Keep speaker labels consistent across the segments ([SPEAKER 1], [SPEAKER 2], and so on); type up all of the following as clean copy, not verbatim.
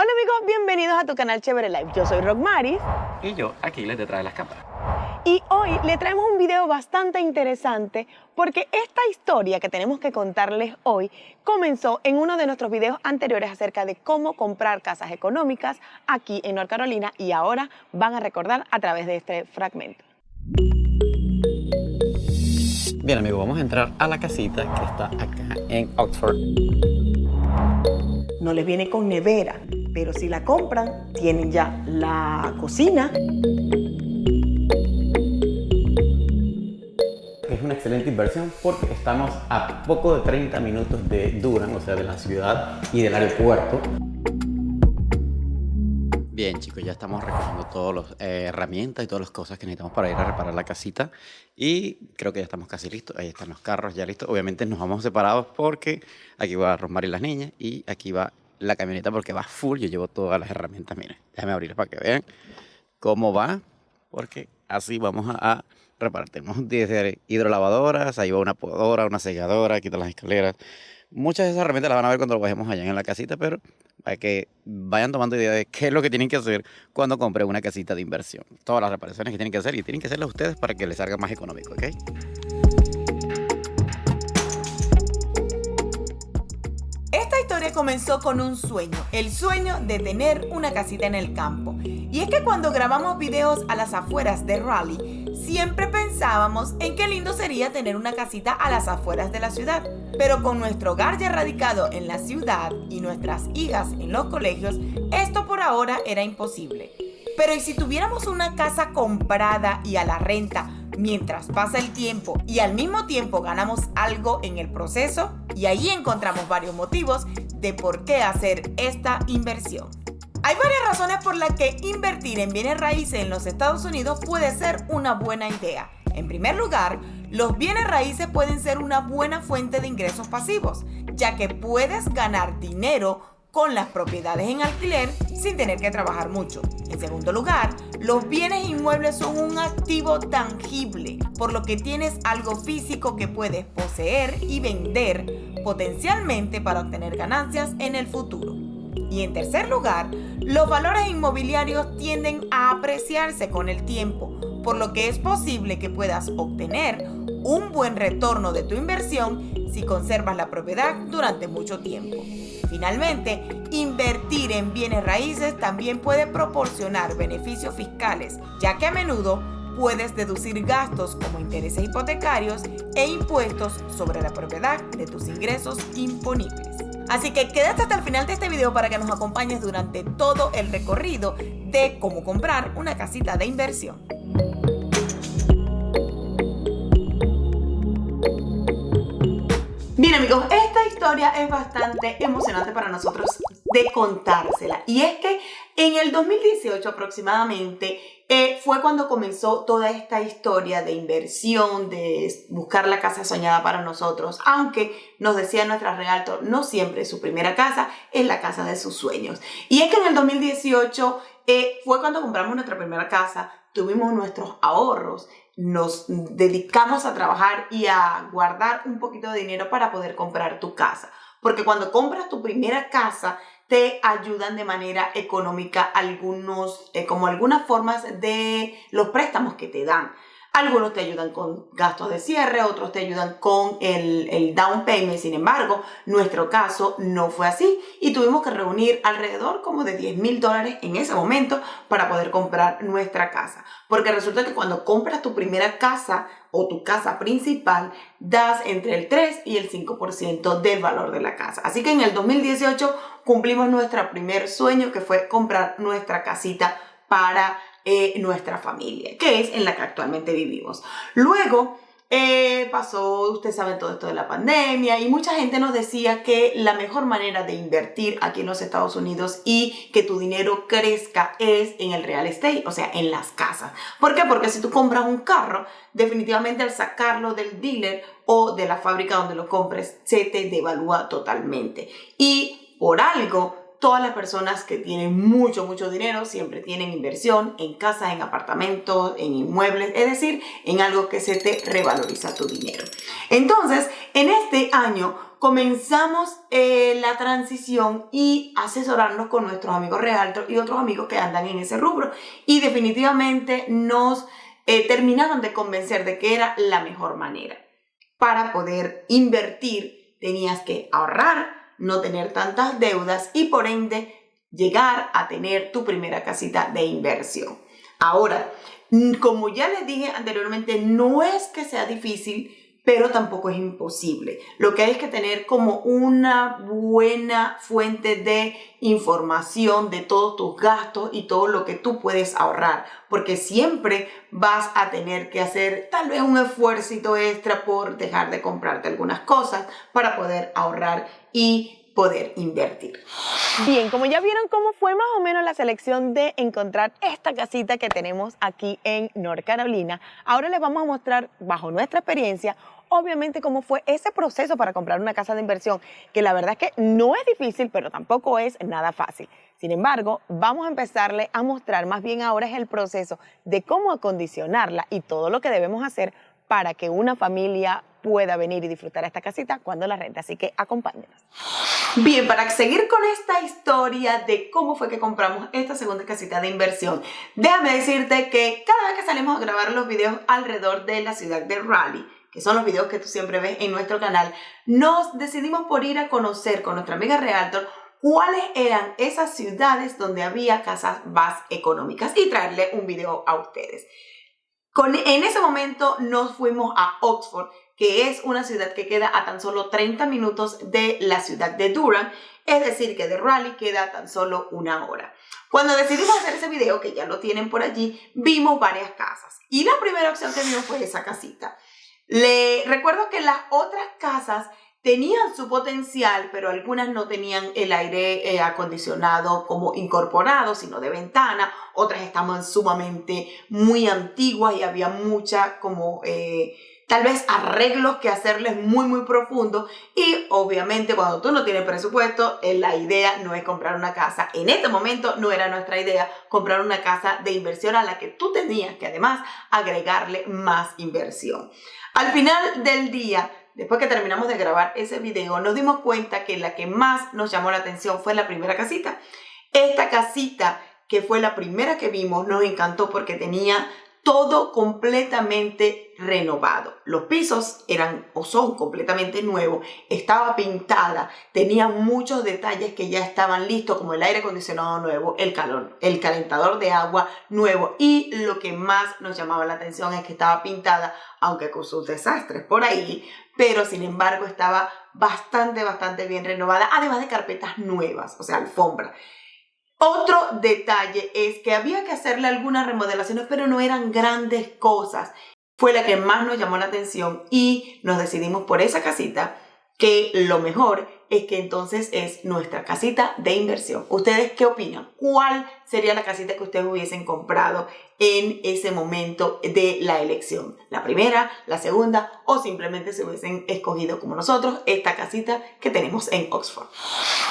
[SPEAKER 1] Hola amigos, bienvenidos a tu canal Chévere Life. Yo soy Rockmaris.
[SPEAKER 2] Y yo, Aquiles, detrás de las cámaras.
[SPEAKER 1] Y hoy le traemos un video bastante interesante porque esta historia que tenemos que contarles hoy comenzó en uno de nuestros videos anteriores acerca de cómo comprar casas económicas aquí en North Carolina y ahora van a recordar a través de este fragmento.
[SPEAKER 2] Bien amigos, vamos a entrar a la casita que está acá en Oxford.
[SPEAKER 1] No les viene con nevera, pero si la compran, tienen ya la cocina.
[SPEAKER 2] Es una excelente inversión porque estamos a poco de 30 minutos de Durham, o sea, de la ciudad y del aeropuerto. Bien chicos, ya estamos recogiendo todas las herramientas y todas las cosas que necesitamos para ir a reparar la casita. Y creo que ya estamos casi listos. Ahí están los carros ya listos. Obviamente nos vamos separados porque aquí va Rosmar y las niñas y aquí va la camioneta porque va full. Yo llevo todas las herramientas, miren. Déjame abrirlas para que vean cómo va, porque así vamos a reparar. Tenemos desde hidrolavadoras, ahí va una podadora, una segadora, aquí están las escaleras. Muchas de esas herramientas las van a ver cuando lo bajemos allá en la casita, pero para que vayan tomando idea de qué es lo que tienen que hacer cuando compren una casita de inversión. Todas las reparaciones que tienen que hacer y tienen que hacerlas ustedes para que les salga más económico, ¿ok?
[SPEAKER 3] Esta historia comenzó con un sueño, el sueño de tener una casita en el campo. Y es que cuando grabamos videos a las afueras de Raleigh, siempre pensábamos en qué lindo sería tener una casita a las afueras de la ciudad. Pero con nuestro hogar ya radicado en la ciudad y nuestras hijas en los colegios, esto por ahora era imposible. Pero ¿y si tuviéramos una casa comprada y a la renta mientras pasa el tiempo y al mismo tiempo ganamos algo en el proceso? Y ahí encontramos varios motivos de por qué hacer esta inversión. Hay varias razones por las que invertir en bienes raíces en los Estados Unidos puede ser una buena idea. En primer lugar, los bienes raíces pueden ser una buena fuente de ingresos pasivos, ya que puedes ganar dinero con las propiedades en alquiler sin tener que trabajar mucho. En segundo lugar, los bienes inmuebles son un activo tangible, por lo que tienes algo físico que puedes poseer y vender potencialmente para obtener ganancias en el futuro. Y en tercer lugar, los valores inmobiliarios tienden a apreciarse con el tiempo, por lo que es posible que puedas obtener un buen retorno de tu inversión si conservas la propiedad durante mucho tiempo. Finalmente, invertir en bienes raíces también puede proporcionar beneficios fiscales, ya que a menudo puedes deducir gastos como intereses hipotecarios e impuestos sobre la propiedad de tus ingresos imponibles. Así que quédate hasta el final de este video para que nos acompañes durante todo el recorrido de cómo comprar una casita de inversión.
[SPEAKER 1] Bien amigos, esta historia es bastante emocionante para nosotros de contársela. Y es que en el 2018 aproximadamente fue cuando comenzó toda esta historia de inversión, de buscar la casa soñada para nosotros. Aunque nos decía nuestra realtor, no siempre su primera casa es la casa de sus sueños. Y es que en el 2018 fue cuando compramos nuestra primera casa, tuvimos nuestros ahorros, nos dedicamos a trabajar y a guardar un poquito de dinero para poder comprar tu casa. Porque cuando compras tu primera casa, te ayudan de manera económica algunas formas de los préstamos que te dan. Algunos te ayudan con gastos de cierre, otros te ayudan con el down payment. Sin embargo, nuestro caso no fue así y tuvimos que reunir alrededor como de $10,000 en ese momento para poder comprar nuestra casa. Porque resulta que cuando compras tu primera casa o tu casa principal, das entre el 3 y el 5% del valor de la casa. Así que en el 2018 cumplimos nuestro primer sueño, que fue comprar nuestra casita para nuestra familia, que es en la que actualmente vivimos. Luego pasó, ustedes saben, todo esto de la pandemia y mucha gente nos decía que la mejor manera de invertir aquí en los Estados Unidos y que tu dinero crezca es en el real estate, o sea, en las casas. ¿Por qué? Porque si tú compras un carro, definitivamente al sacarlo del dealer o de la fábrica donde lo compres, se te devalúa totalmente. Y por algo, todas las personas que tienen mucho dinero siempre tienen inversión en casas, en apartamentos, en inmuebles, es decir, en algo que se te revaloriza tu dinero. Entonces, en este año comenzamos la transición y asesorarnos con nuestros amigos realtors y otros amigos que andan en ese rubro. Y definitivamente nos terminaron de convencer de que era la mejor manera. Para poder invertir tenías que ahorrar, no tener tantas deudas y por ende llegar a tener tu primera casita de inversión. Ahora, como ya les dije anteriormente, no es que sea difícil, pero tampoco es imposible. Lo que hay es que tener como una buena fuente de información de todos tus gastos y todo lo que tú puedes ahorrar, porque siempre vas a tener que hacer tal vez un esfuercito extra por dejar de comprarte algunas cosas para poder ahorrar y poder invertir.
[SPEAKER 3] Bien, como ya vieron cómo fue más o menos la selección de encontrar esta casita que tenemos aquí en North Carolina, ahora les vamos a mostrar bajo nuestra experiencia, obviamente cómo fue ese proceso para comprar una casa de inversión, que la verdad es que no es difícil, pero tampoco es nada fácil. Sin embargo, vamos a empezarle a mostrar, más bien ahora es el proceso de cómo acondicionarla y todo lo que debemos hacer para que una familia pueda venir y disfrutar esta casita cuando la renta. Así que acompáñenos.
[SPEAKER 1] Bien, para seguir con esta historia de cómo fue que compramos esta segunda casita de inversión, déjame decirte que cada vez que salimos a grabar los videos alrededor de la ciudad de Raleigh, que son los videos que tú siempre ves en nuestro canal, nos decidimos por ir a conocer con nuestra amiga Realtor cuáles eran esas ciudades donde había casas más económicas y traerle un video a ustedes. En ese momento nos fuimos a Oxford, que es una ciudad que queda a tan solo 30 minutos de la ciudad de Durham, es decir, que de Raleigh queda tan solo 1 hora. Cuando decidimos hacer ese video, que ya lo tienen por allí, vimos varias casas y la primera opción que vimos fue esa casita. Recuerdo que las otras casas tenían su potencial, pero algunas no tenían el aire acondicionado como incorporado, sino de ventana. Otras estaban sumamente muy antiguas y había mucha como tal vez arreglos que hacerles muy profundos. Y obviamente cuando tú no tienes presupuesto, la idea no es comprar una casa. En este momento no era nuestra idea comprar una casa de inversión a la que tú tenías que además agregarle más inversión. Al final del día, después que terminamos de grabar ese video, nos dimos cuenta que la que más nos llamó la atención fue la primera casita. Esta casita, que fue la primera que vimos, nos encantó porque tenía todo completamente renovado. Los pisos eran o son completamente nuevos, estaba pintada, tenía muchos detalles que ya estaban listos, como el aire acondicionado nuevo, el calentador de agua nuevo, y lo que más nos llamaba la atención es que estaba pintada, aunque con sus desastres por ahí, pero sin embargo estaba bastante bien renovada, además de carpetas nuevas, o sea, alfombra. Otro detalle es que había que hacerle algunas remodelaciones, pero no eran grandes cosas. Fue la que más nos llamó la atención y nos decidimos por esa casita, que lo mejor es que entonces es nuestra casita de inversión. ¿Ustedes qué opinan? ¿Cuál sería la casita que ustedes hubiesen comprado en ese momento de la elección? ¿La primera, la segunda o simplemente se hubiesen escogido como nosotros esta casita que tenemos en Oxford?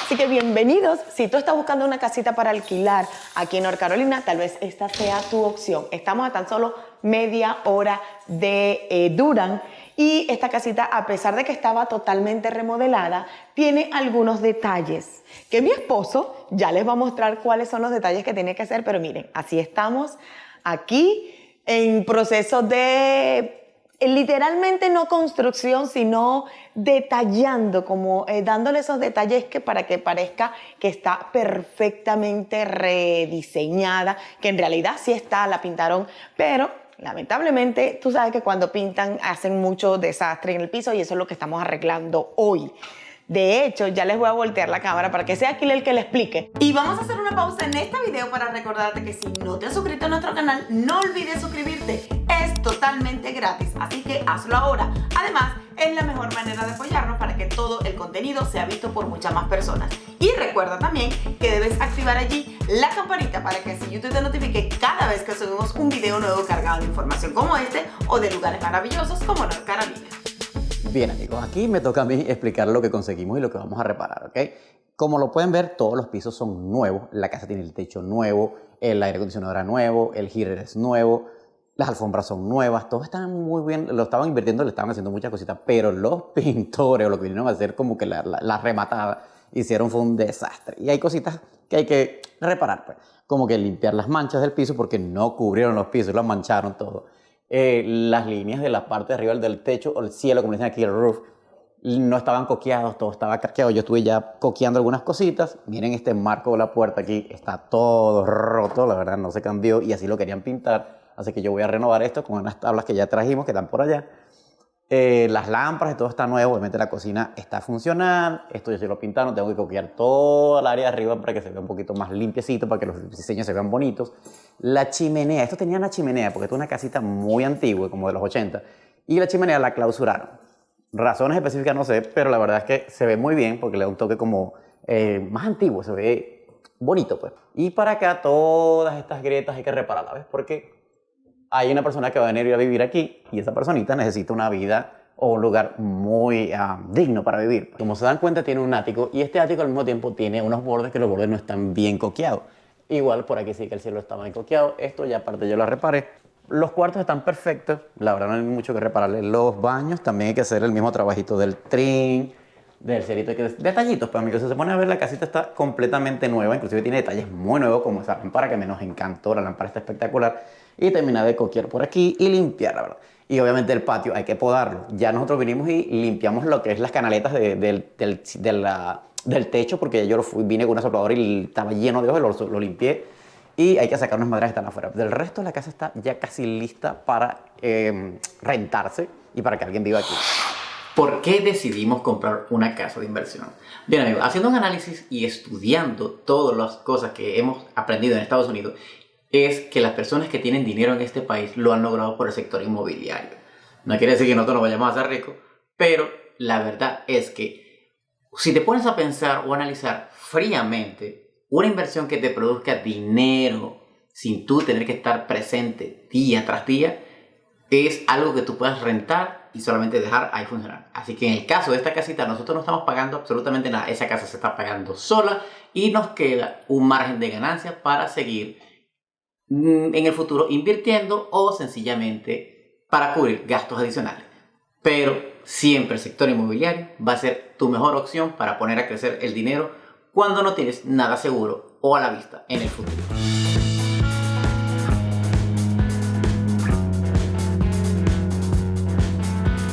[SPEAKER 3] Así que bienvenidos. Si tú estás buscando una casita para alquilar aquí en North Carolina, tal vez esta sea tu opción. Estamos a tan solo media hora de Durham. Y esta casita, a pesar de que estaba totalmente remodelada, tiene algunos detalles que mi esposo ya les va a mostrar cuáles son los detalles que tiene que hacer. Pero miren, así estamos aquí en proceso de literalmente no construcción, sino detallando, como dándole esos detalles para que parezca que está perfectamente rediseñada, que en realidad sí está, la pintaron, pero lamentablemente, tú sabes que cuando pintan hacen mucho desastre en el piso y eso es lo que estamos arreglando hoy. De hecho, ya les voy a voltear la cámara para que sea Aquile el que le explique.
[SPEAKER 1] Y vamos a hacer una pausa en este video para recordarte que si no te has suscrito a nuestro canal, no olvides suscribirte. Es totalmente gratis, así que hazlo ahora. Además, es la mejor manera de apoyarnos para que todo el contenido sea visto por muchas más personas. Y recuerda también que debes activar allí la campanita para que así YouTube te notifique cada vez que subimos un video nuevo cargado de información como este o de lugares maravillosos como North Carolina.
[SPEAKER 2] Bien, amigos, aquí me toca a mí explicar lo que conseguimos y lo que vamos a reparar, ¿ok? Como lo pueden ver, todos los pisos son nuevos, la casa tiene el techo nuevo, el aire acondicionador es nuevo, el heater es nuevo, las alfombras son nuevas, todo está muy bien, lo estaban invirtiendo, le estaban haciendo muchas cositas, pero los pintores o lo que vinieron a hacer como que la rematada hicieron fue un desastre. Y hay cositas que hay que reparar, pues, como que limpiar las manchas del piso porque no cubrieron los pisos, los mancharon todo. Las líneas de la parte de arriba del techo o el cielo, como dicen aquí, el roof, no estaban coqueados, todo estaba craqueado. Yo estuve ya coqueando algunas cositas. Miren este marco de la puerta aquí, está todo roto, la verdad no se cambió y así lo querían pintar. Así que yo voy a renovar esto con unas tablas que ya trajimos, que están por allá. Las lámparas y todo está nuevo. Obviamente la cocina está funcional. Esto ya se lo pintaron. Tengo que coquear toda el área de arriba para que se vea un poquito más limpiecito, para que los diseños se vean bonitos. La chimenea. Esto tenía una chimenea porque esto es una casita muy antigua, como de los 80. Y la chimenea la clausuraron. Razones específicas no sé, pero la verdad es que se ve muy bien porque le da un toque como más antiguo. Se ve bonito, pues. Y para acá todas estas grietas hay que repararlas, ¿ves? Porque hay una persona que va a venir a vivir aquí y esa personita necesita una vida o un lugar muy digno para vivir. Como se dan cuenta, tiene un ático y este ático al mismo tiempo tiene unos bordes que los bordes no están bien coqueados. Igual por aquí sí que el cielo está bien coqueado. Esto ya aparte yo lo reparé. Los cuartos están perfectos. La verdad no hay mucho que repararle. Los baños también hay que hacer el mismo trabajito del trim, del cerito. Detallitos, pues amigos. Si se pone a ver, la casita está completamente nueva. Inclusive tiene detalles muy nuevos como esa lámpara que me nos encantó. La lámpara está espectacular. Y terminar de coquear por aquí y limpiar, la verdad. Y obviamente el patio hay que podarlo. Ya nosotros vinimos y limpiamos lo que es las canaletas del techo, porque yo vine con una sopladora y estaba lleno de hojas, lo limpié. Y hay que sacar unas maderas que están afuera. Del resto la casa está ya casi lista para rentarse y para que alguien viva aquí.
[SPEAKER 4] ¿Por qué decidimos comprar una casa de inversión? Bien amigos, haciendo un análisis y estudiando todas las cosas que hemos aprendido en Estados Unidos, es que las personas que tienen dinero en este país lo han logrado por el sector inmobiliario. No quiere decir que nosotros nos vayamos a hacer ricos, pero la verdad es que si te pones a pensar o analizar fríamente, una inversión que te produzca dinero sin tú tener que estar presente día tras día, es algo que tú puedas rentar y solamente dejar ahí funcionar. Así que en el caso de esta casita, nosotros no estamos pagando absolutamente nada. Esa casa se está pagando sola y nos queda un margen de ganancia para seguir en el futuro invirtiendo o sencillamente para cubrir gastos adicionales. Pero siempre el sector inmobiliario va a ser tu mejor opción para poner a crecer el dinero cuando no tienes nada seguro o a la vista en el futuro.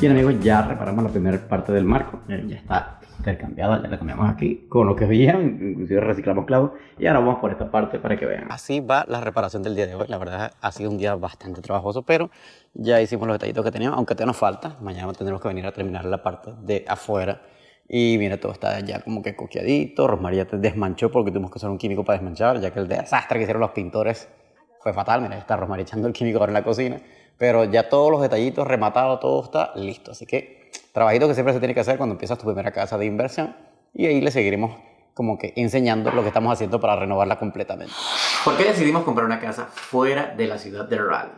[SPEAKER 2] Bien amigos, ya reparamos la primera parte del marco, ya está intercambiada, ya la cambiamos aquí con lo que veían, inclusive reciclamos clavos y ahora vamos por esta parte para que vean. Así va la reparación del día de hoy. La verdad ha sido un día bastante trabajoso, pero ya hicimos los detallitos que teníamos, aunque todavía nos falta. Mañana tendremos que venir a terminar la parte de afuera y mira, todo está ya como que coqueadito. Rosmaría te desmanchó porque tuvimos que usar un químico para desmanchar, ya que el desastre que hicieron los pintores fue fatal. Mira, está Rosmaría echando el químico ahora en la cocina, pero ya todos los detallitos rematados, todo está listo, así que trabajito que siempre se tiene que hacer cuando empiezas tu primera casa de inversión y ahí le seguiremos como que enseñando lo que estamos haciendo para renovarla completamente.
[SPEAKER 4] ¿Por qué decidimos comprar una casa fuera de la ciudad de Raleigh?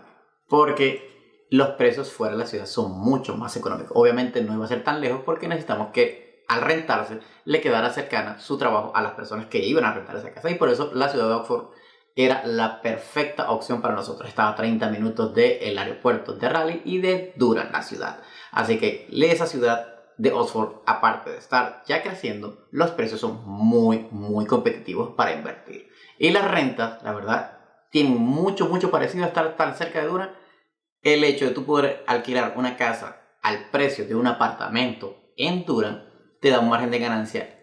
[SPEAKER 4] Porque los precios fuera de la ciudad son mucho más económicos. Obviamente no iba a ser tan lejos porque necesitamos que al rentarse le quedara cercana su trabajo a las personas que iban a rentar esa casa y por eso la ciudad de Oxford era la perfecta opción para nosotros. Estaba a 30 minutos del aeropuerto de Raleigh y de Durham, la ciudad. Así que esa ciudad de Oxford, aparte de estar ya creciendo, los precios son muy competitivos para invertir. Y las rentas, la verdad, tienen mucho parecido a estar tan cerca de Durham. El hecho de tú poder alquilar una casa al precio de un apartamento en Durham te da un margen de ganancia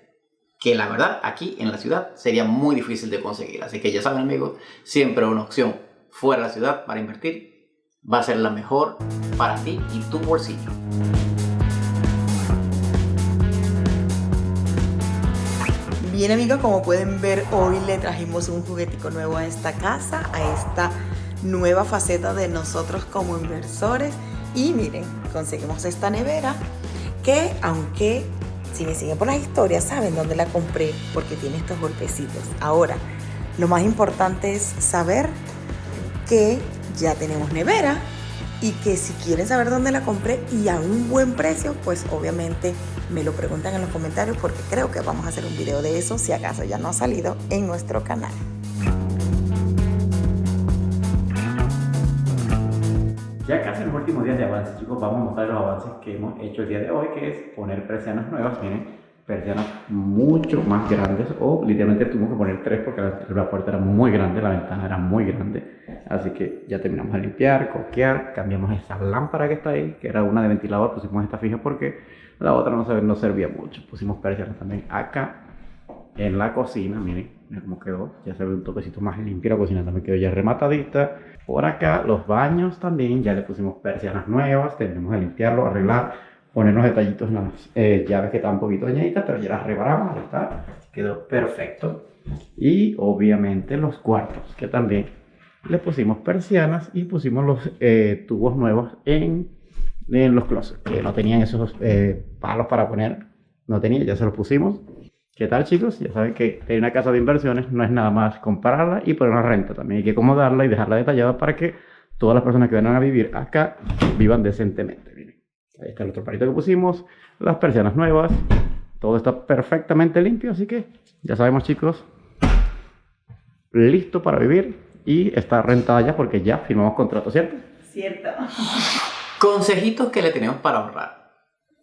[SPEAKER 4] que la verdad aquí en la ciudad sería muy difícil de conseguir. Así que ya saben amigos, siempre una opción fuera de la ciudad para invertir va a ser la mejor para ti y tu bolsillo.
[SPEAKER 3] Bien amigos, como pueden ver, hoy le trajimos un juguetico nuevo a esta casa, a esta nueva faceta de nosotros como inversores. Y miren, conseguimos esta nevera que, aunque si me siguen por las historias, saben dónde la compré porque tiene estos golpecitos. Ahora, lo más importante es saber que ya tenemos nevera y que si quieren saber dónde la compré y a un buen precio, pues obviamente me lo preguntan en los comentarios porque creo que vamos a hacer un video de eso si acaso ya no ha salido en nuestro canal.
[SPEAKER 2] Ya casi en los últimos días de avance, chicos, vamos a mostrar los avances que hemos hecho el día de hoy, que es poner persianas nuevas. Miren, persianas mucho más grandes, o literalmente tuvimos que poner 3 porque la puerta era muy grande, la ventana era muy grande. Así que ya terminamos de limpiar, coquear, cambiamos esa lámpara que está ahí, que era una de ventilador, pusimos esta fija porque la otra no servía mucho. Pusimos persianas también acá en la cocina, miren cómo quedó, ya se ve un toquecito más limpio, la cocina también quedó ya rematadita. Por acá los baños también, ya le pusimos persianas nuevas, tenemos que limpiarlo, arreglar, poner unos detallitos en las llaves que estaban un poquito dañaditas, pero ya las reparamos, ya está, quedó perfecto. Y obviamente los cuartos, que también le pusimos persianas y pusimos los tubos nuevos en los closets, que no tenían esos palos para poner, no tenía, ya se los pusimos. ¿Qué tal, chicos? Ya saben que tener una casa de inversiones no es nada más comprarla y poner una renta. También hay que acomodarla y dejarla detallada para que todas las personas que vengan a vivir acá vivan decentemente. Miren, ahí está el otro palito que pusimos, las persianas nuevas, todo está perfectamente limpio, así que ya sabemos, chicos, listo para vivir y está rentada ya porque ya firmamos contrato, ¿cierto?
[SPEAKER 1] Cierto.
[SPEAKER 4] Consejitos que le tenemos para ahorrar.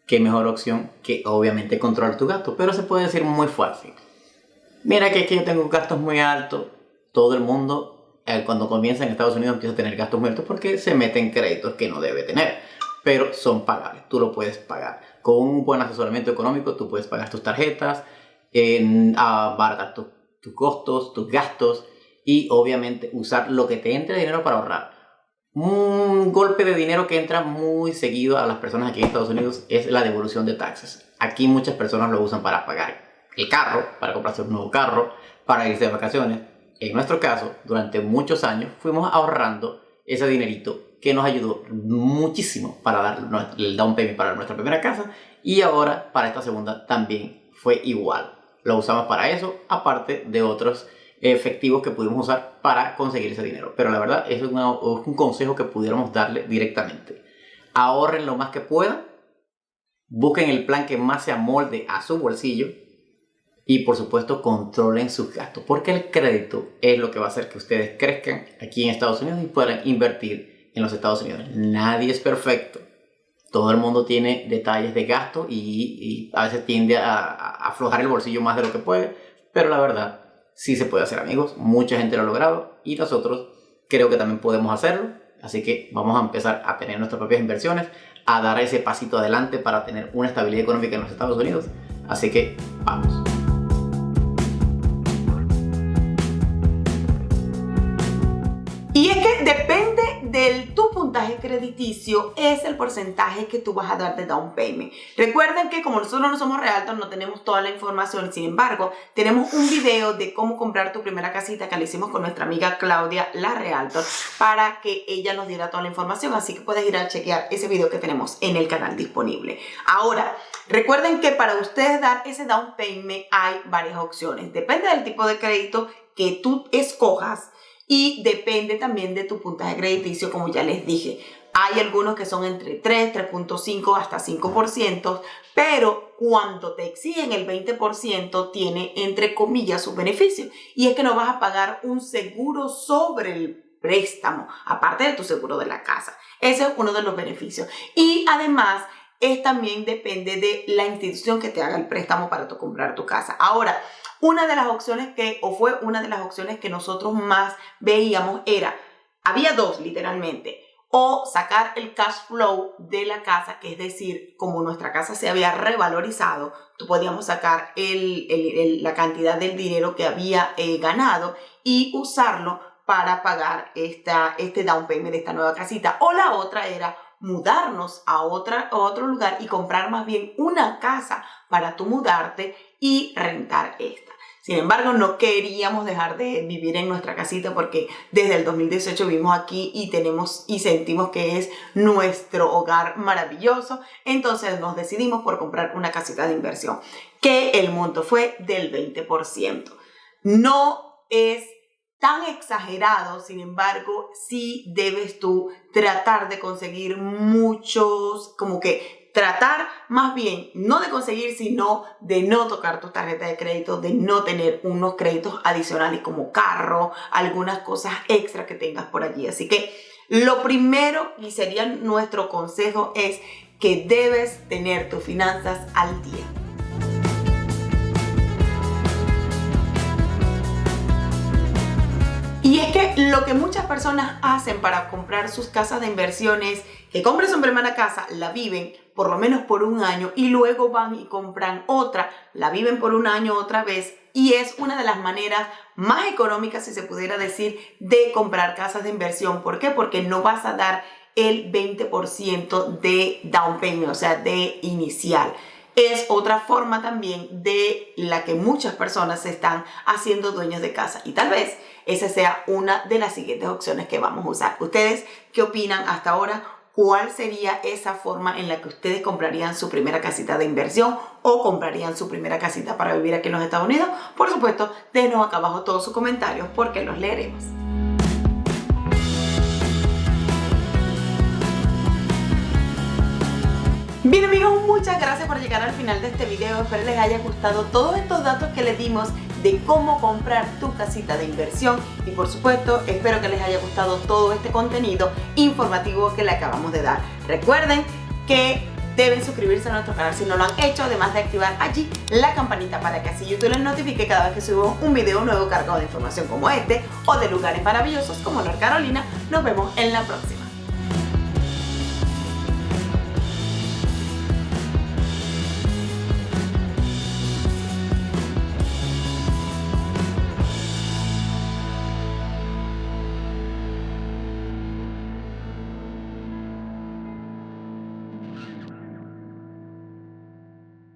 [SPEAKER 4] Qué mejor opción que obviamente controlar tu gasto, pero se puede decir muy fácil. Mira que es que yo tengo gastos muy altos. Todo el mundo cuando comienza en Estados Unidos empieza a tener gastos muy altos porque se mete en créditos que no debe tener, pero son pagables, tú lo puedes pagar. Con un buen asesoramiento económico tú puedes pagar tus tarjetas, abaratar tus costos, tus gastos y obviamente usar lo que te entre dinero para ahorrar. Un golpe de dinero que entra muy seguido a las personas aquí en Estados Unidos es la devolución de taxes. Aquí muchas personas lo usan para pagar el carro, para comprarse un nuevo carro, para irse de vacaciones. En nuestro caso, durante muchos años fuimos ahorrando ese dinerito que nos ayudó muchísimo para dar el down payment para nuestra primera casa, y ahora para esta segunda también fue igual. Lo usamos para eso, aparte de otros efectivos que pudimos usar para conseguir ese dinero. Pero la verdad es un consejo que pudiéramos darle directamente. Ahorren lo más que puedan, busquen el plan que más se amolde a su bolsillo y por supuesto controlen sus gastos, porque el crédito es lo que va a hacer que ustedes crezcan aquí en Estados Unidos y puedan invertir en los Estados Unidos. Nadie es perfecto. Todo el mundo tiene detalles de gasto y a veces tiende a aflojar el bolsillo más de lo que puede, pero la verdad sí se puede hacer, amigos. Mucha gente lo ha logrado y nosotros creo que también podemos hacerlo. Así que vamos a empezar a tener nuestras propias inversiones, a dar ese pasito adelante para tener una estabilidad económica en los Estados Unidos. Así que vamos.
[SPEAKER 1] Y es que depende de tu puntaje crediticio, es el porcentaje que tú vas a dar de down payment. Recuerden que como nosotros no somos realtors, no tenemos toda la información. Sin embargo, tenemos un video de cómo comprar tu primera casita que le hicimos con nuestra amiga Claudia, la realtor, para que ella nos diera toda la información. Así que puedes ir a chequear ese video que tenemos en el canal disponible. Ahora, recuerden que para ustedes dar ese down payment hay varias opciones. Depende del tipo de crédito que tú escojas. Y depende también de tu puntaje crediticio, como ya les dije. Hay algunos que son entre 3, 3.5 hasta 5%, pero cuando te exigen el 20% tiene entre comillas sus beneficios. Y es que no vas a pagar un seguro sobre el préstamo, aparte de tu seguro de la casa. Ese es uno de los beneficios. Y además, también depende de la institución que te haga el préstamo para tu comprar tu casa. Ahora, una de las opciones fue una de las opciones que nosotros más veíamos había dos literalmente, o sacar el cash flow de la casa, que es decir, como nuestra casa se había revalorizado, podíamos sacar la cantidad del dinero que había ganado y usarlo para pagar este down payment de esta nueva casita. O la otra era mudarnos a otro lugar y comprar más bien una casa para tú mudarte y rentar esta. Sin embargo, no queríamos dejar de vivir en nuestra casita porque desde el 2018 vivimos aquí y sentimos que es nuestro hogar maravilloso. Entonces nos decidimos por comprar una casita de inversión, que el monto fue del 20%. No es tan exagerado, sin embargo, sí debes tú tratar de conseguir muchos, tratar más bien, no de conseguir, sino de no tocar tu tarjeta de crédito, de no tener unos créditos adicionales como carro, algunas cosas extra que tengas por allí. Así que Lo primero y sería nuestro consejo es que debes tener tus finanzas al día. Y es que lo que muchas personas hacen para comprar sus casas de inversiones, que compren su primera casa, la viven por lo menos por un año y luego van y compran otra, la viven por un año otra vez, y es una de las maneras más económicas, si se pudiera decir, de comprar casas de inversión. ¿Por qué? Porque no vas a dar el 20% de down payment, o sea, de inicial. Es otra forma también de la que muchas personas se están haciendo dueños de casa, y tal vez esa sea una de las siguientes opciones que vamos a usar. ¿Ustedes qué opinan hasta ahora? ¿Cuál sería esa forma en la que ustedes comprarían su primera casita de inversión o comprarían su primera casita para vivir aquí en los Estados Unidos? Por supuesto, denos acá abajo todos sus comentarios porque los leeremos. Bien amigos, muchas gracias por llegar al final de este video. Espero les haya gustado todos estos datos que les dimos de cómo comprar tu casita de inversión, y por supuesto espero que les haya gustado todo este contenido informativo que le acabamos de dar. Recuerden que deben suscribirse a nuestro canal si no lo han hecho, además de activar allí la campanita para que así YouTube les notifique cada vez que subo un video nuevo cargado de información como este o de lugares maravillosos como North Carolina. Nos vemos en la próxima.